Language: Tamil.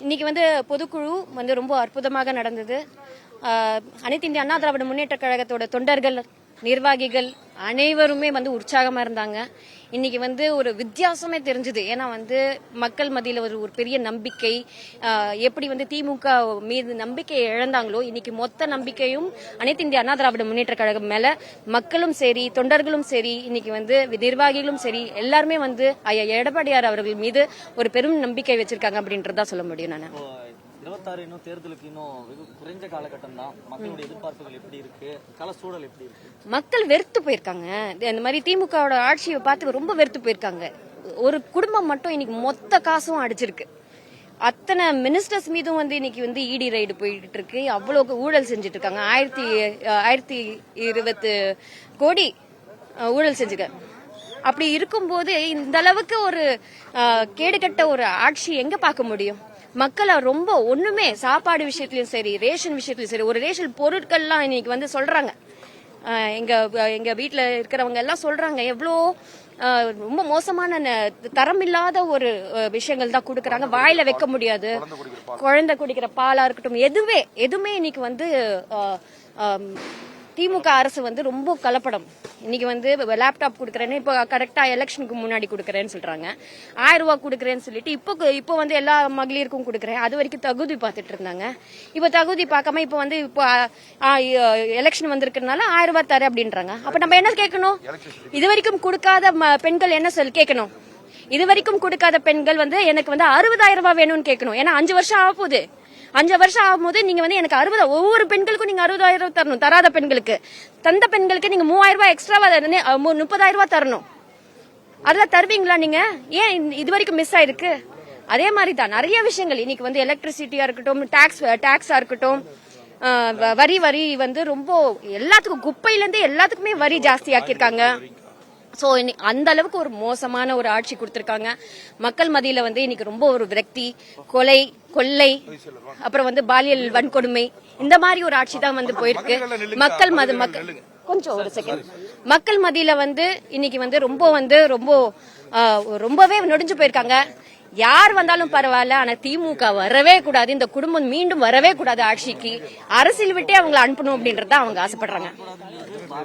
இன்னைக்கு வந்து பொதுக்குழு வந்து ரொம்ப அற்புதமாக நடந்தது. அனைத்து இந்திய அண்ணா திராவிட முன்னேற்ற கழகத்தோட தொண்டர்கள், நிர்வாகிகள் அனைவருமே வந்து உற்சாகமா இருந்தாங்க. இன்னைக்கு வந்து ஒரு வித்தியாசமே தெரிஞ்சது. ஏன்னா வந்து மக்கள் மத்தியில் ஒரு பெரிய நம்பிக்கை, எப்படி வந்து திமுக மீது நம்பிக்கை இழந்தாங்களோ இன்னைக்கு மொத்த நம்பிக்கையும் அனைத்து இந்திய அண்ணா திராவிட முன்னேற்ற கழகம் மேல மக்களும் சரி, தொண்டர்களும் சரி, இன்னைக்கு வந்து நிர்வாகிகளும் சரி, எல்லாருமே வந்து எடப்பாடியார் அவர்கள் மீது ஒரு பெரும் நம்பிக்கை வச்சிருக்காங்க அப்படின்றதான் சொல்ல முடியும். நான் 26 இன்னும் தேர்தலுக்கு இன்னும் வெகு குறைஞ்ச காலகட்டம் தான். மக்களுடைய எதிர்பார்ப்புகள் எப்படி இருக்கு, கள சூழல் எப்படி இருக்கு? மக்கள் வெறுத்து போயிருக்காங்க. இந்த மாதிரி திமுகவோட ஆட்சியை பார்த்து ரொம்ப வெறுத்து போயிருக்காங்க. ஒரு குடும்பம் மட்டும் இன்னைக்கு மொத்த காசும் அடிச்சிருக்கு. அத்தனை மினிஸ்டர்ஸ் மீதும் வந்து இன்னைக்கு வந்து இடி ரைடு போயிட்டு இருக்கு. அவ்வளவு ஊழல் செஞ்சுட்டு இருக்காங்க. 1020 கோடி ஊழல் செஞ்சுருக்காங்க. அப்படி இருக்கும்போது இந்த அளவுக்கு ஒரு கேடுகட்ட ஒரு ஆட்சி எங்க பார்க்க முடியும்? மக்களை ரொம்ப ஒண்ணுமே சாப்பாடு விஷயத்திலயும் சரி, ரேஷன் விஷயத்திலயும் சரி, ஒரு ரேஷன் பொருட்கள்லாம் இன்னைக்கு வந்து சொல்றாங்க. எங்க வீட்டுல இருக்கிறவங்க எல்லாம் சொல்றாங்க எவ்வளோ ரொம்ப மோசமான தரம் இல்லாத ஒரு விஷயங்கள் தான் கொடுக்கறாங்க. வாயில வைக்க முடியாது. குழந்தை குடிக்கிற பாலா இருக்கட்டும், எதுவுமே இன்னைக்கு வந்து திமுக அரசு வந்து ரொம்ப கலப்படம். இன்னைக்கு வந்து லேப்டாப் கொடுக்கறேன்னு இப்போ கரெக்டா எலெக்ஷனுக்கு முன்னாடி கொடுக்கறேன்னு சொல்றாங்க. 1000 ரூபாய் கொடுக்கறேன்னு சொல்லிட்டு இப்போ வந்து எல்லா மகளிருக்கும் கொடுக்கறேன். அது வரைக்கும் தகுதி பார்த்துட்டு இருந்தாங்க. இப்போ தகுதி பார்க்காம இப்போ வந்து எலெக்ஷன் வந்திருக்கிறதுனால 1000 ரூபாய் தரேன் அப்படின்றாங்க. அப்ப நம்ம என்ன கேட்கணும்? இது வரைக்கும் கொடுக்காத பெண்கள் என்ன கேட்கணும்? இது வரைக்கும் கொடுக்காத பெண்கள் வந்து எனக்கு வந்து 60,000 ரூபாய் வேணும்னு கேட்கணும். ஏன்னா 5 வருஷம் ஆக போகுது. 5 வருஷம் ஆகும்போது நீங்க வந்து எனக்கு 60, ஒவ்வொரு பெண்களுக்கும் நீங்க 60,000 தரணும். தராத பெண்களுக்கு, தந்த பெண்களுக்கு நீங்க 3,000 ரூபாய் எக்ஸ்ட்ராவா 30,000 ரூபாய் தரணும். அதெல்லாம் தருவீங்களா நீங்க? ஏன் இது வரைக்கும் மிஸ் ஆயிருக்கு? அதே மாதிரி தான் நிறைய விஷயங்கள் இன்னைக்கு வந்து எலக்ட்ரிசிட்டியா இருக்கட்டும், டாக்ஸா இருக்கட்டும், வரி வந்து ரொம்ப எல்லாத்துக்கும், குப்பையில இருந்து எல்லாத்துக்குமே வரி ஜாஸ்தி ஆக்கியிருக்காங்க. சோ அந்த அளவுக்கு ஒரு மோசமான ஒரு ஆட்சி கொடுத்திருக்காங்க. மக்கள் மத்தியில வந்து இன்னைக்கு ரொம்ப ஒரு விரக்தி, கொள்ளை, அப்புறம் வந்து பாலியல் வன்கொடுமை, இந்த மாதிரி ஒரு ஆட்சி தான் வந்து போயிருக்கு. கொஞ்சம் ஒரு செகண்ட். மக்கள் மத்தியில வந்து இன்னைக்கு வந்து ரொம்பவே நொடிஞ்சு போயிருக்காங்க. யார் வந்தாலும் பரவாயில்ல, ஆனா திமுக வரவே கூடாது, இந்த குடும்பம் மீண்டும் வரவே கூடாது ஆட்சிக்கு. அரசியல் விட்டே அவங்களை அனுப்பணும் அப்படின்றத அவங்க ஆசைப்படுறாங்க.